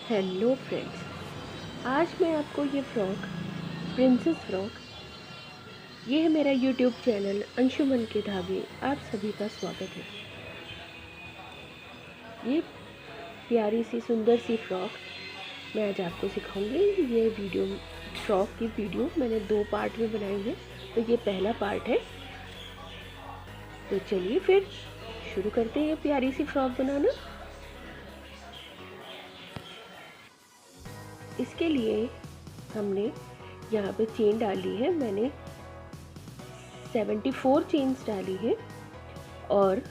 Hello friends, आज मैं आपको ये फ्रॉक प्रिंसेस फ्रॉक, ये है मेरा यूट्यूब चैनल अंशुमन के धागे। आप सभी का स्वागत है। ये प्यारी सी सुंदर सी फ्रॉक मैं आज आपको सिखाऊंगी। ये वीडियो फ्रॉक की वीडियो मैंने 2 पार्ट में बनाई है, तो ये पहला पार्ट है। तो चलिए फिर शुरू करते हैं प्यारी सी फ्रॉक बनाना। इसके लिए हमने यहाँ पे चेन डाली है, मैंने 74 चेन्स डाली है और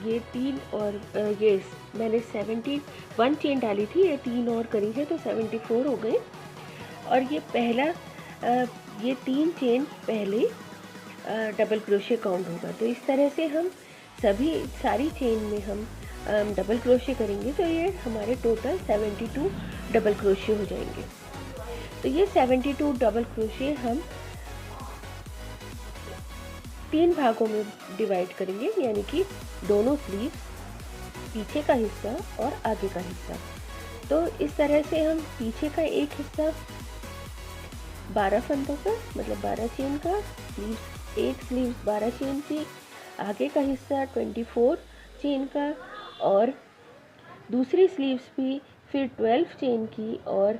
ये 3 और ये मैंने 71 चेन डाली थी, ये 3 और करी है तो 74 हो गए। और ये पहला ये 3 चेन पहले डबल क्रोशे काउंट होगा। तो इस तरह से हम सारी चेन में हम डबल क्रोशे करेंगे तो ये हमारे टोटल 72 डबल क्रोशे हो जाएंगे। तो ये 72 डबल क्रोशे हम 3 भागों में डिवाइड करेंगे, यानी कि दोनों स्लीव, पीछे का हिस्सा और आगे का हिस्सा। तो इस तरह से हम पीछे का एक हिस्सा 12 फंदों का, मतलब 12 चेन का, एक स्लीव 12 चेन की, आगे का हिस्सा 24 चेन का और दूसरी स्लीव्स भी फिर 12 चेन की और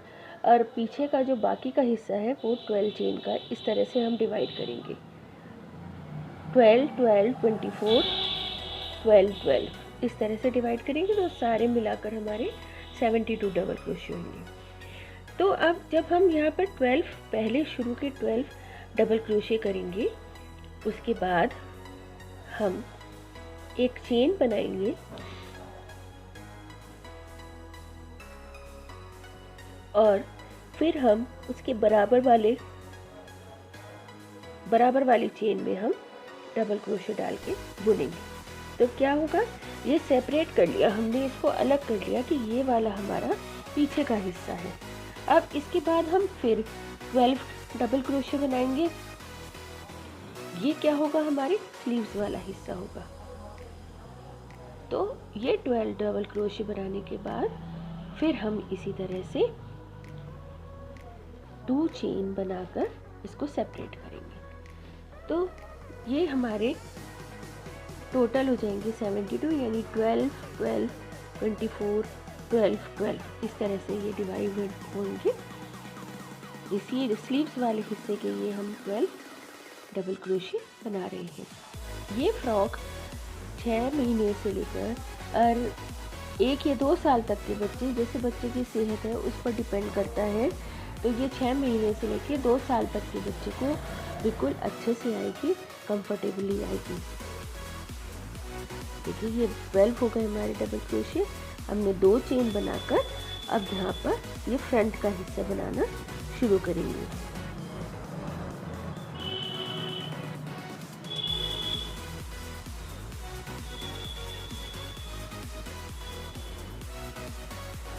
पीछे का जो बाकी का हिस्सा है वो 12 चेन का। इस तरह से हम डिवाइड करेंगे, 12 12 24 12 12 इस तरह से डिवाइड करेंगे तो सारे मिलाकर हमारे 72 डबल क्रोशे होंगे। तो अब जब हम यहाँ पर 12 पहले शुरू के 12 डबल क्रोशे करेंगे, उसके बाद हम एक चेन बनाएंगे और फिर हम उसके बराबर वाली चेन में हम डबल क्रोशे डाल के बुनेंगे। तो क्या होगा, ये सेपरेट कर लिया हमने, इसको अलग कर लिया कि ये वाला हमारा पीछे का हिस्सा है। अब इसके बाद हम फिर 12 डबल क्रोशे बनाएंगे। ये क्या होगा, हमारे स्लीव्स वाला हिस्सा होगा। तो ये 12 डबल क्रोशे बनाने के बाद फिर हम इसी तरह से 2 चेन बनाकर इसको सेपरेट करेंगे। तो ये हमारे टोटल हो जाएंगे 72, यानी 12 12 24 12 12 इस तरह से ये डिवाइड होंगे। इसी स्लीव्स वाले हिस्से के लिए हम 12 डबल क्रोशे बना रहे हैं। ये फ्रॉक 6 महीने से लेकर और 1 या 2 साल तक के बच्चे, जैसे बच्चे की सेहत है उस पर डिपेंड करता है, तो ये 6 महीने से लेकर 2 साल तक के बच्चे को बिल्कुल अच्छे से आएगी, कंफर्टेबली आएगी। देखिए ये 12 हो गए हमारे डबल क्रोशे। हमने 2 चेन बनाकर अब यहाँ पर ये फ्रंट का हिस्सा बनाना शुरू करेंगे।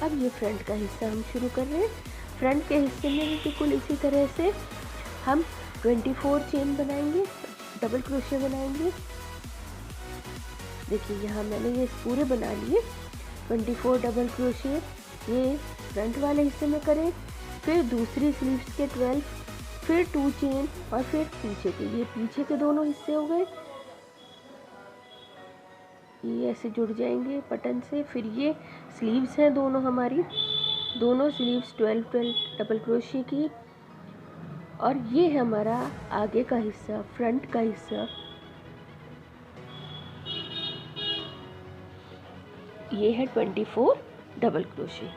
अब ये फ्रंट का हिस्सा हम शुरू कर रहे हैं। फ्रंट के हिस्से में भी बिल्कुल इसी तरह से हम 24 चेन बनाएंगे, डबल क्रोशे बनाएंगे। देखिए यहाँ मैंने ये पूरे बना लिए 24 डबल क्रोशे, ये फ्रंट वाले हिस्से में करें, फिर दूसरी स्लीव्स के 12, फिर 2 चेन और फिर पीछे के, ये पीछे के दोनों हिस्से हो गए, ये ऐसे जुड़ जाएंगे बटन से। फिर ये स्लीव्स हैं दोनों हमारी, दोनों स्लीव्स 12 12 डबल क्रोशे की, और ये है हमारा आगे का हिस्सा, फ्रंट का हिस्सा। ये है 24 डबल क्रोशे।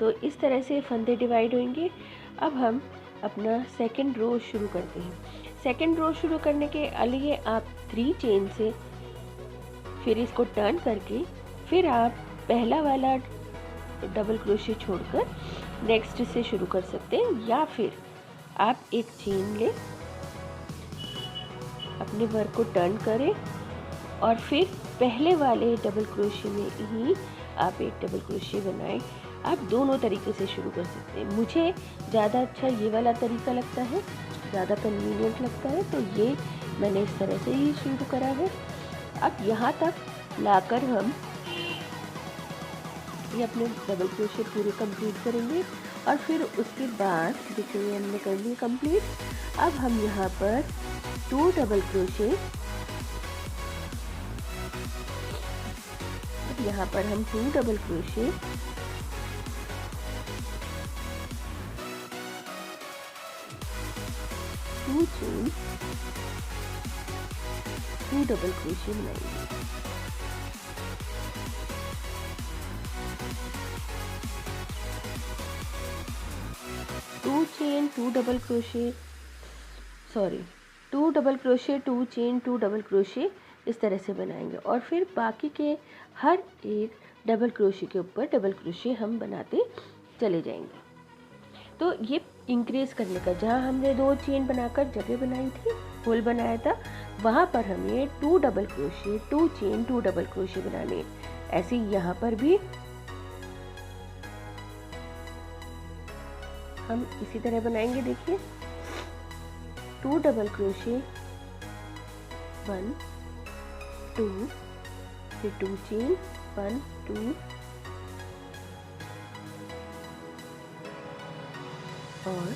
तो इस तरह से फंदे डिवाइड होंगे। अब हम अपना सेकंड रो शुरू करते हैं। सेकंड रो शुरू करने के लिए आप 3 चेन से फिर इसको टर्न करके फिर आप पहला वाला डबल क्रोशे छोड़कर नेक्स्ट से शुरू कर सकते हैं, या फिर आप एक चेन लें, अपने वर्क को टर्न करें और फिर पहले वाले डबल क्रोशे में ही आप एक डबल क्रोशे बनाएं। आप दोनों तरीके से शुरू कर सकते हैं। मुझे ज़्यादा अच्छा ये वाला तरीका लगता है, ज़्यादा कन्वीनियंट लगता है, तो ये मैंने इस तरह से ही शुरू करा है। अब यहाँ तक लाकर हम ये अपने डबल क्रोशेट पूरे कंप्लीट करेंगे और फिर उसके बाद देखिए ये हमने कर ली कंप्लीट। अब हम यहाँ पर 2 डबल क्रोशेट, यहाँ पर हम 2 double crochet, two chain, 2 double crochet बनाएंगे। Two chain, 2 double crochet, sorry 2 double crochet, 2 chain, 2 double crochet, इस तरह से बनाएंगे। और फिर बाकी के हर एक डबल क्रोशे के ऊपर डबल क्रोशे हम बनाते चले जाएंगे। तो ये इंक्रीज करने का, जहाँ हमने 2 चेन बनाकर जगह बनाई थी, होल बनाया था, वहाँ पर हमें 2 double crochet, 2 chain, 2 double crochet बनाने। ऐसे यहाँ पर भी हम इसी तरह बनाएंगे। देखिए 2 डबल क्रोशे, 1 2, फिर 2 चेन, 1 2 और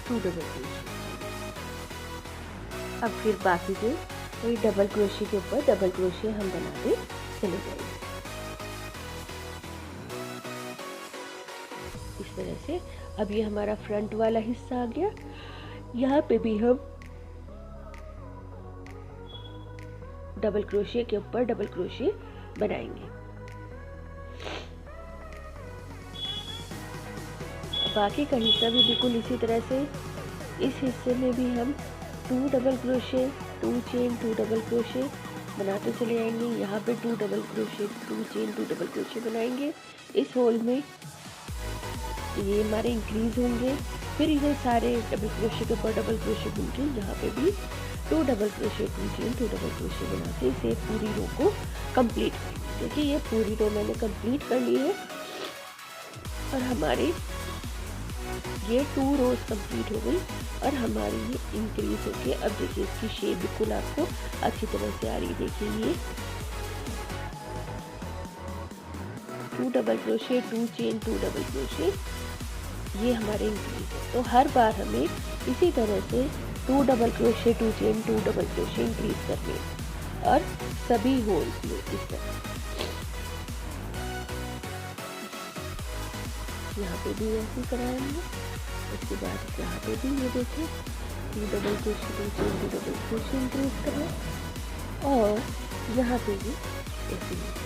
2 डबल क्रोशे। अब फिर बाकी के वही डबल क्रोशे के ऊपर डबल क्रोशे हम बनाते चले जाएंगे इस तरह से। अब ये हमारा फ्रंट वाला हिस्सा आ गया। यहाँ पे भी हम डबल क्रोशे के ऊपर डबल क्रोशे बनाएंगे। बाकी का हिस्सा भी बिल्कुल इसी तरह से, इस हिस्से में भी हम 2 double crochet, 2 chain, 2 double crochet बनाते चले जाएंगे। यहाँ पे 2 double crochet, 2 chain, 2 double crochet बनाएंगे इस होल में। ये हमारे इंक्रीज होंगे। फिर ये सारे डबल क्रोशे के ऊपर डबल क्रोशे बुनके यहाँ पे भी 2 double crochet, 2 chain, 2 double crochet बनाते इसे पूरी रो को कंप्लीट करेंगे। देखिए ये पूरी रो मैंने कंप्लीट कर ली है और हमारी ये 2 रोज कंप्लीट हो गई और हमारी ये इंक्रीज होके, अब देखिए इसकी शेप बिल्कुल आपको अच्छी तरह से आ रही। देखिए ये 2 double crochet, 2 chain, 2 double crochet, ये हमारे इंक्रीज है। तो हर बार हमें इसी तरह से 2 double crochet, 2 chain, 2 double crochet increase करने और सभी होल्स में इस तरह। यहाँ पे भी ऐसे कराया हमने। उसके बाद यहाँ पे भी ये देखें 2 double crochet, 2 chain, 2 double crochet increase करें और यहाँ पे भी ऐसे ही।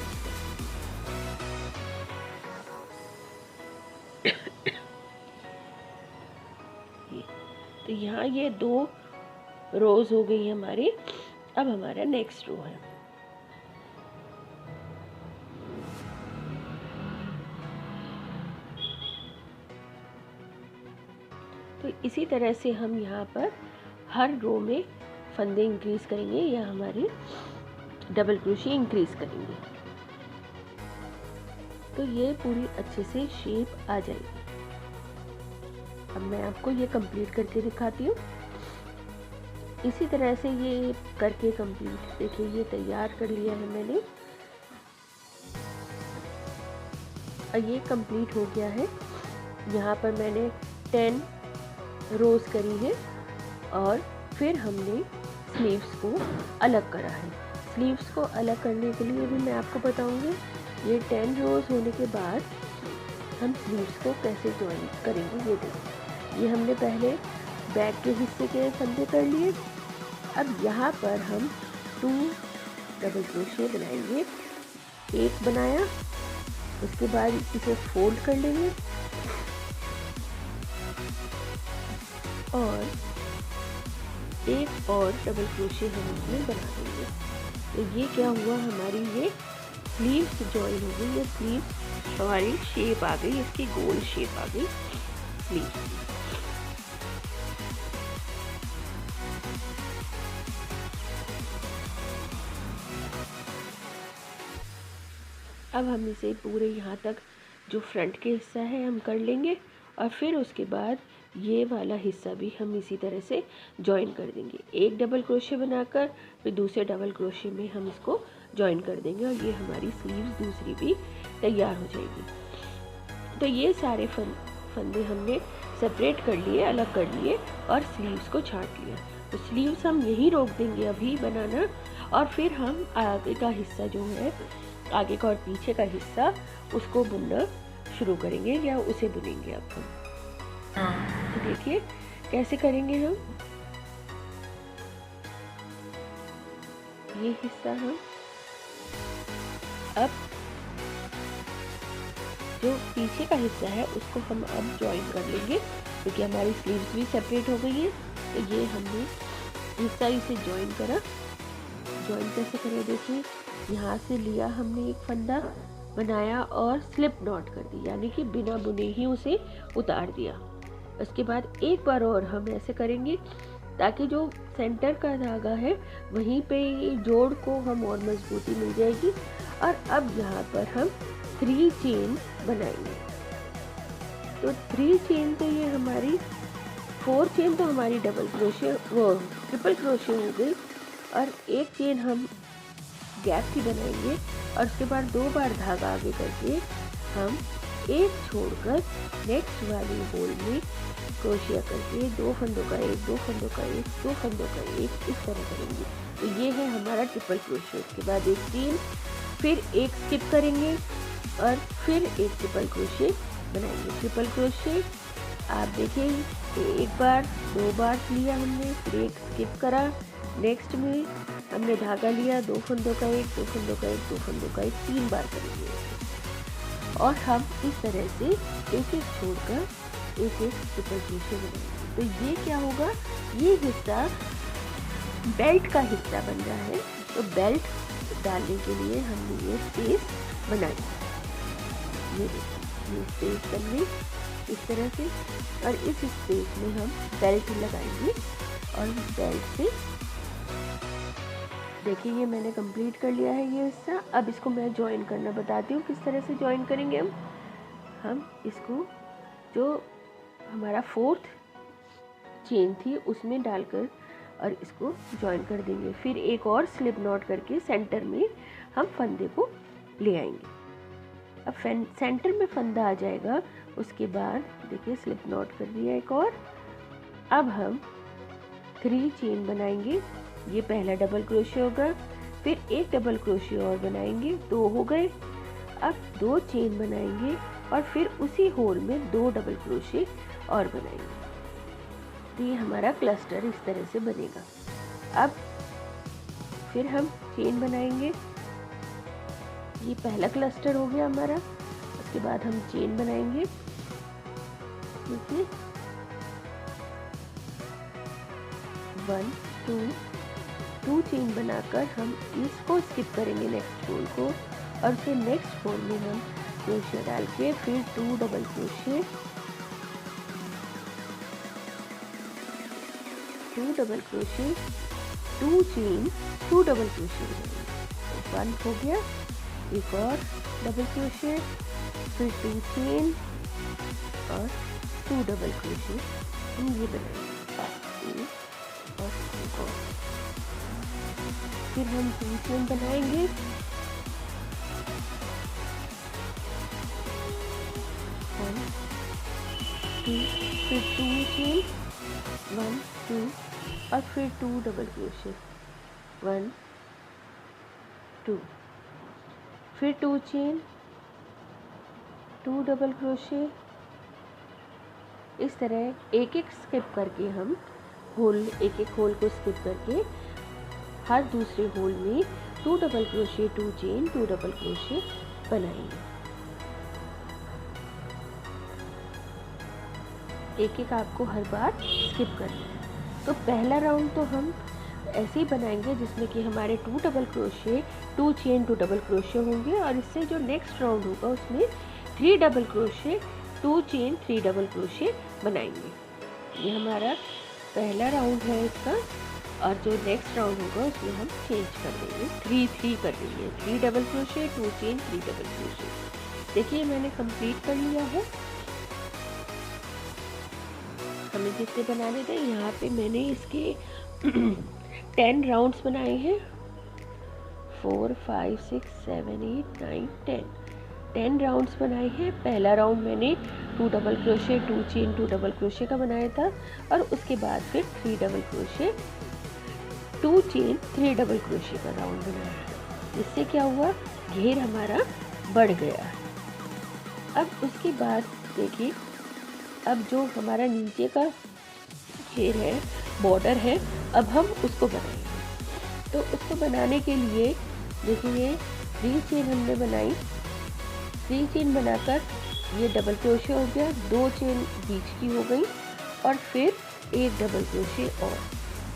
तो यहाँ ये 2 रोज हो गई हमारी। अब हमारा नेक्स्ट रो है। तो इसी तरह से हम यहाँ पर हर रो में फंदे इंक्रीज करेंगे या हमारी डबल क्रोशे इंक्रीज करेंगे तो ये पूरी अच्छे से शेप आ जाएगी। अब मैं आपको ये कंप्लीट करके दिखाती हूँ। इसी तरह से ये करके कंप्लीट, देखिए ये तैयार कर लिया है मैंने और ये कंप्लीट हो गया है। यहाँ पर मैंने 10 रोज करी है और फिर हमने स्लीव्स को अलग करा है। स्लीव्स को अलग करने के लिए भी मैं आपको बताऊंगी। ये 10 रोज होने के बाद हम स्लीव्स को कैसे ज्वाइन करेंगे ये देखिए। ये हमने पहले बैक के हिस्से के फंदे कर लिए। अब यहाँ पर हम 2 डबल क्रोशे बनाएंगे। एक बनाया, उसके बाद इसे फोल्ड कर लेंगे और एक और डबल क्रोशे हम इसमें बना देंगे। तो ये क्या हुआ, हमारी ये स्लीव्स ज्वाइन हो गई। ये स्लीव्स हमारी शेप आ गई, इसकी गोल शेप आ गई स्लीव्स की। अब हम इसे पूरे यहाँ तक जो फ्रंट के हिस्सा है हम कर लेंगे और फिर उसके बाद ये वाला हिस्सा भी हम इसी तरह से जॉइन कर देंगे। एक डबल क्रोशे बनाकर फिर दूसरे डबल क्रोशे में हम इसको जॉइन कर देंगे और ये हमारी स्लीव्स दूसरी भी तैयार हो जाएगी। तो ये सारे फंदे हमने सेपरेट कर लिए, अलग कर लिए और स्लीव्स को छांट लिया। तो स्लीव्स हम यहीं रोक देंगे अभी बनाना, और फिर हम आगे का हिस्सा जो है, आगे का और पीछे का हिस्सा, उसको बुनना शुरू करेंगे या उसे बुनेंगे अब हम। तो देखिए कैसे करेंगे हम। ये हिस्सा हम अब जो पीछे का हिस्सा है उसको हम अब जॉइन कर लेंगे, क्योंकि हमारी स्लीव्स भी सेपरेट हो गई है। तो ये हमने हिस्सा इसे जॉइन करा। जॉइन कैसे करें, देखिए यहाँ से लिया हमने एक फंदा, बनाया और स्लिप नॉट कर दी, यानी कि बिना बुने ही उसे उतार दिया। उसके बाद एक बार और हम ऐसे करेंगे ताकि जो सेंटर का धागा है वहीं पे जोड़ को हम और मजबूती मिल जाएगी। और अब यहाँ पर हम 3 चेन बनाएंगे। तो 3 चेन तो ये हमारी 4 चेन तो हमारी डबल क्रोशे वो ट्रिपल क्रोशे हो गई, और एक चेन हम गैप की बनाएंगे और उसके बाद 2 बार धागा आगे करके हम एक छोड़कर नेक्स्ट वाली होल में क्रोशिया करके 2 फंदों का एक, 2 फंदों का एक, 2 फंदों का एक, इस तरह करेंगे। तो ये है हमारा ट्रिपल क्रोशिया। उसके बाद एक चेन, फिर एक स्किप करेंगे और फिर एक ट्रिपल क्रोशिया बनाएंगे। ट्रिपल क्रोशिया आप देखिए, एक बार 2 बार लिया हमने, फिर एक स्किप करा, नेक्स्ट में हमने धागा लिया, 2 फंदों का एक, 2 फंदों का एक, 2 फंदों का एक, 3 बार करेंगे। और हम इस तरह से एक एक छोड़कर एक एक ट्रिपल क्रोशे बनाएंगे। तो ये क्या होगा, ये हिस्सा बेल्ट का हिस्सा बन रहा है। तो बेल्ट डालने के लिए हमने ये स्पेस बनाई। ये देखिए, ये स्पेस बन गई इस तरह से, और इस स्पेस में हम बेल्ट लगाएंगे। और बेल्ट से देखिए ये मैंने कंप्लीट कर लिया है ये हिस्सा। अब इसको मैं जॉइन करना बताती हूँ किस तरह से जॉइन करेंगे हम इसको जो हमारा 4th चेन थी उसमें डालकर और इसको जॉइन कर देंगे। फिर एक और स्लिप नॉट करके सेंटर में हम फंदे को ले आएंगे। अब सेंटर में फंदा आ जाएगा, उसके बाद देखिए स्लिप नॉट कर दिया एक और। अब हम 3 चेन बनाएंगे। ये पहला डबल क्रोशे होगा, फिर एक डबल क्रोशे और बनाएंगे, 2 हो गए। अब 2 चेन बनाएंगे और फिर उसी होल में 2 डबल क्रोशे और बनाएंगे। तो ये हमारा क्लस्टर इस तरह से बनेगा। अब फिर हम चेन बनाएंगे। ये पहला क्लस्टर हो गया हमारा। उसके बाद हम चेन बनाएंगे। देखिए 1 2 चेन बनाकर हम इसको स्किप करेंगे नेक्स्ट होल को, और फिर नेक्स्ट होल में हम क्रोशे डाल के फिर 2 double crochet, 2 double crochet, 2 chain, 2 double crochet बनाएंगे। 1 हो गया, एक और डबल क्रोशे, फिर 2 चेन और 2 डबल क्रोशे हम ये बनाएंगे। और फिर हम 2 चेन बनाएंगे, 1 2, फिर 2 चेन, 1 2 और फिर 2 डबल क्रोशे, 1 2, फिर 2 चेन, 2 डबल क्रोशे। इस तरह एक एक स्किप करके हम होल, एक एक होल को स्किप करके हर दूसरे होल में 2 double crochet, 2 chain, 2 double crochet बनाएंगे। एक एक आपको हर बार स्किप करना है। तो पहला राउंड तो हम ऐसे ही बनाएंगे जिसमें कि हमारे 2 double crochet, 2 chain, 2 double crochet होंगे, और इससे जो नेक्स्ट राउंड होगा उसमें 3 double crochet, 2 chain, 3 double crochet बनाएंगे। ये हमारा पहला राउंड है इसका, और जो नेक्स्ट राउंड होगा उसमें हम चेंज कर देंगे, 3 कर देंगे, 3 double crochet, 2 chain, 3 double crochet. देखिए मैंने कंप्लीट कर लिया है। हमें जितने बनाने थे। यहाँ पे मैंने इसके 10 राउंड्स बनाए हैं, 4 5 6 7 8 9 10 राउंड्स बनाए हैं। पहला राउंड मैंने 2 double crochet 2 chain 2 double crochet का बनाया था, और उसके बाद फिर 3 double crochet 2 chain 3 double crochet का राउंड बनाया। इससे क्या हुआ, घेर हमारा बढ़ गया। अब उसके बाद देखिए, अब जो हमारा नीचे का घेर है, बॉर्डर है, अब हम उसको बनाएंगे। तो उसको बनाने के लिए देखिए 3 चेन हमने बनाई, 3 चेन बनाकर ये डबल क्रोशे हो गया, 2 चेन बीच की हो गई, और फिर एक डबल क्रोशे और।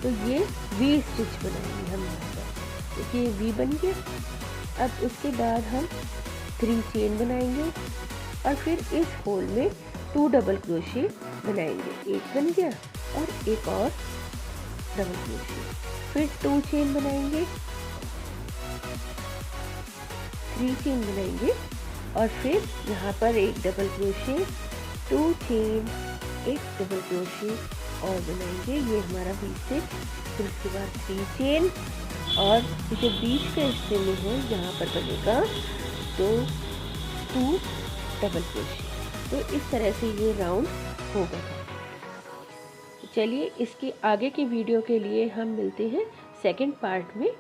तो ये वी स्टिच बनाएंगे हम यहाँ पर। देखिए वी बन गया। अब उसके बाद हम 3 चेन बनाएंगे, और फिर इस होल में 2 डबल क्रोशे बनाएंगे। एक बन गया, और एक और डबल क्रोशे, फिर 2 चेन बनाएंगे, 3 चेन बनाएंगे, और फिर यहाँ पर एक डबल क्रोशे, 2 चेन, एक डबल क्रोशे और बनाएंगे। ये हमारा बीच से, फिर उसके बाद 3 चेन, और जो बीच के हिस्से में है यहाँ पर बनेगा तो 2 डबल क्रोशे। तो इस तरह से ये राउंड होगा। चलिए इसके आगे की वीडियो के लिए हम मिलते हैं सेकंड पार्ट में।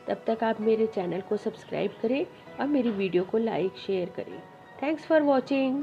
तब तक आप मेरे चैनल को सब्सक्राइब करें और मेरी वीडियो को लाइक शेयर करें। Thanks for watching.